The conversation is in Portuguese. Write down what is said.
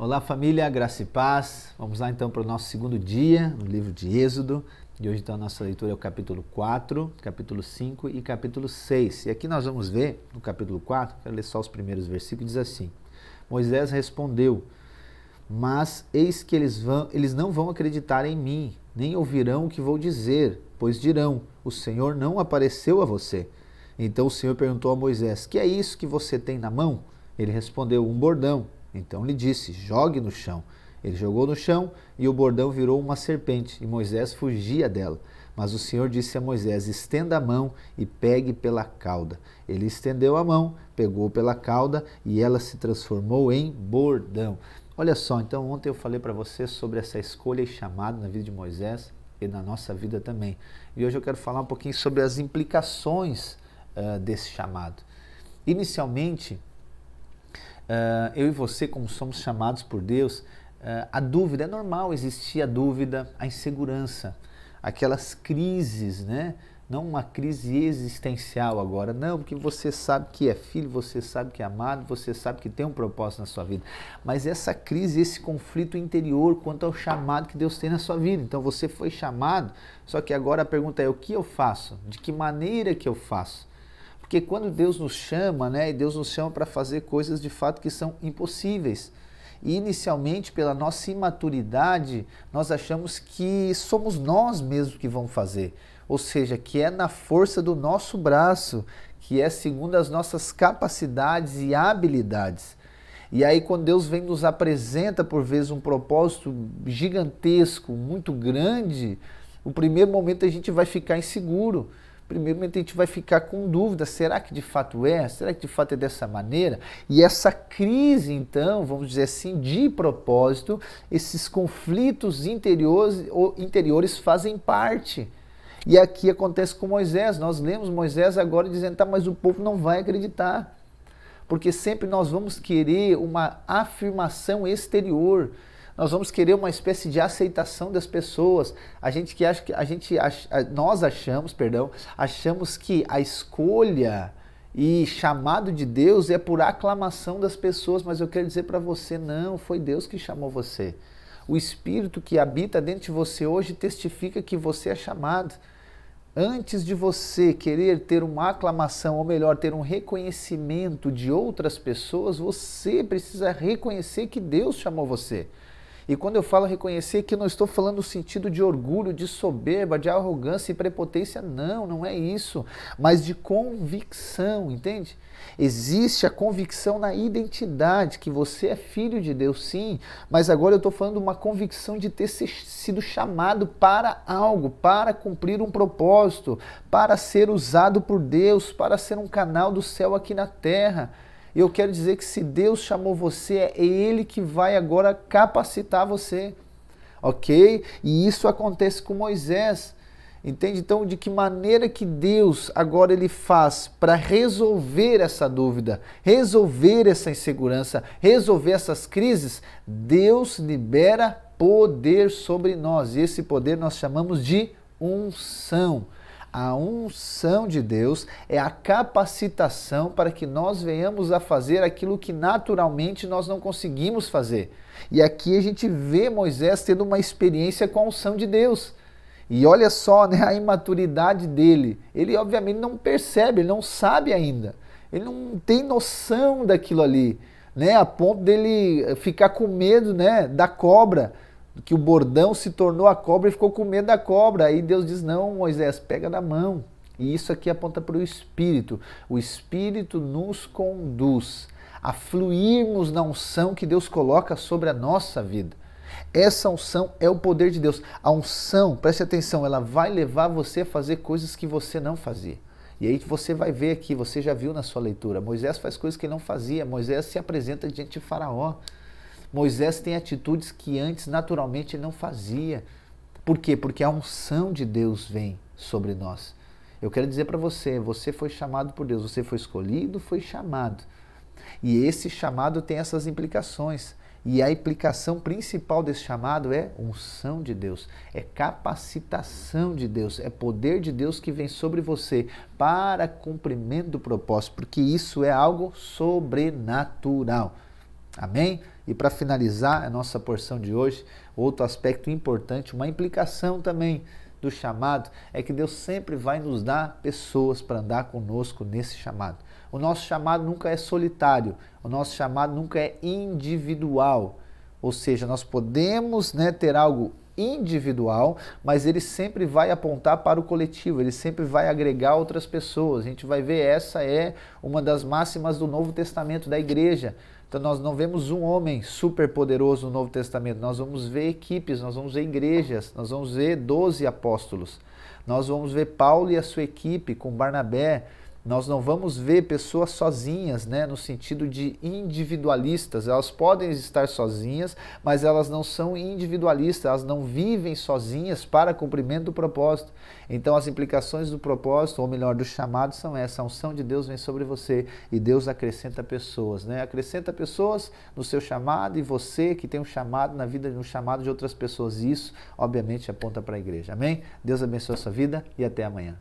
Olá família, graça e paz. Vamos lá então para o nosso segundo dia no livro de Êxodo. E hoje então a nossa leitura é o capítulo 4, capítulo 5 e capítulo 6. E aqui nós vamos ver no capítulo 4, quero ler só os primeiros versículos, diz assim: Moisés respondeu: Mas eis que eles não vão acreditar em mim, nem ouvirão o que vou dizer, pois dirão: o Senhor não apareceu a você. Então o Senhor perguntou a Moisés: que é isso que você tem na mão? Ele respondeu: um bordão. Então lhe disse: jogue no chão. Ele jogou no chão e o bordão virou uma serpente, e Moisés fugia dela. Mas o Senhor disse a Moisés: estenda a mão e pegue pela cauda. Ele estendeu a mão, pegou pela cauda e ela se transformou em bordão. Olha só, então ontem eu falei para você sobre essa escolha e chamado na vida de Moisés e na nossa vida também. E hoje eu quero falar um pouquinho sobre as implicações desse chamado. Inicialmente, eu e você, como somos chamados por Deus, a dúvida, é normal existir a dúvida, a insegurança, aquelas crises, né? Não uma crise existencial agora, não, porque você sabe que é filho, você sabe que é amado, você sabe que tem um propósito na sua vida, mas essa crise, esse conflito interior quanto ao chamado que Deus tem na sua vida. Então você foi chamado, só que agora a pergunta é: o que eu faço? De que maneira que eu faço? Porque quando Deus nos chama, né, e Deus nos chama para fazer coisas de fato que são impossíveis. E inicialmente, pela nossa imaturidade, nós achamos que somos nós mesmos que vamos fazer. Ou seja, que é na força do nosso braço, que é segundo as nossas capacidades e habilidades. E aí quando Deus vem nos apresenta por vezes um propósito gigantesco, muito grande, o primeiro momento a gente vai ficar inseguro. Primeiramente a gente vai ficar com dúvida, será que de fato é? Será que de fato é dessa maneira? E essa crise então, vamos dizer assim, de propósito, esses conflitos interiores fazem parte. E aqui acontece com Moisés, nós lemos Moisés agora dizendo: tá, mas o povo não vai acreditar. Porque sempre nós vamos querer uma afirmação exterior. Nós vamos querer uma espécie de aceitação das pessoas. Nós achamos que a escolha e chamado de Deus é por aclamação das pessoas, mas eu quero dizer para você, não, foi Deus que chamou você. O Espírito que habita dentro de você hoje testifica que você é chamado. Antes de você querer ter uma aclamação, ou melhor, ter um reconhecimento de outras pessoas, você precisa reconhecer que Deus chamou você. E quando eu falo reconhecer, que não estou falando no sentido de orgulho, de soberba, de arrogância e prepotência, não, não é isso, mas de convicção, entende? Existe a convicção na identidade, que você é filho de Deus, sim, mas agora eu estou falando de uma convicção de ter sido chamado para algo, para cumprir um propósito, para ser usado por Deus, para ser um canal do céu aqui na terra. E eu quero dizer que se Deus chamou você, é Ele que vai agora capacitar você, ok? E isso acontece com Moisés, entende? Então, de que maneira que Deus agora Ele faz para resolver essa dúvida, resolver essa insegurança, resolver essas crises? Deus libera poder sobre nós, e esse poder nós chamamos de unção. A unção de Deus é a capacitação para que nós venhamos a fazer aquilo que naturalmente nós não conseguimos fazer. E aqui a gente vê Moisés tendo uma experiência com a unção de Deus. E olha só, né, a imaturidade dele. Ele obviamente não percebe, ele não sabe ainda. Ele não tem noção daquilo ali, né, a ponto dele ficar com medo, né, da cobra. Que o bordão se tornou a cobra e ficou com medo da cobra. Aí Deus diz: não, Moisés, pega na mão. E isso aqui aponta para o Espírito. O Espírito nos conduz a fluirmos na unção que Deus coloca sobre a nossa vida. Essa unção é o poder de Deus. A unção, preste atenção, ela vai levar você a fazer coisas que você não fazia. E aí você vai ver aqui, você já viu na sua leitura, Moisés faz coisas que ele não fazia. Moisés se apresenta diante de Faraó. Moisés tem atitudes que antes naturalmente ele não fazia. Por quê? Porque a unção de Deus vem sobre nós. Eu quero dizer para você, você foi chamado por Deus, você foi escolhido, foi chamado. E esse chamado tem essas implicações. E a implicação principal desse chamado é unção de Deus, é capacitação de Deus, é poder de Deus que vem sobre você para cumprimento do propósito, porque isso é algo sobrenatural. Amém? E para finalizar a nossa porção de hoje, outro aspecto importante, uma implicação também do chamado, é que Deus sempre vai nos dar pessoas para andar conosco nesse chamado. O nosso chamado nunca é solitário, o nosso chamado nunca é individual. Ou seja, nós podemos, ter algo individual, mas ele sempre vai apontar para o coletivo, ele sempre vai agregar outras pessoas. A gente vai ver, essa é uma das máximas do Novo Testamento, da igreja. Então nós não vemos um homem super poderoso no Novo Testamento, nós vamos ver equipes, nós vamos ver igrejas, nós vamos ver 12 apóstolos, nós vamos ver Paulo e a sua equipe com Barnabé. Nós não vamos ver pessoas sozinhas, no sentido de individualistas. Elas podem estar sozinhas, mas elas não são individualistas, elas não vivem sozinhas para cumprimento do propósito. Então as implicações do propósito, ou melhor, do chamado, são essa: a unção de Deus vem sobre você e Deus acrescenta pessoas. Acrescenta pessoas no seu chamado, e você que tem um chamado na vida, no chamado de outras pessoas. Isso, obviamente, aponta para a igreja. Amém? Deus abençoe a sua vida e até amanhã.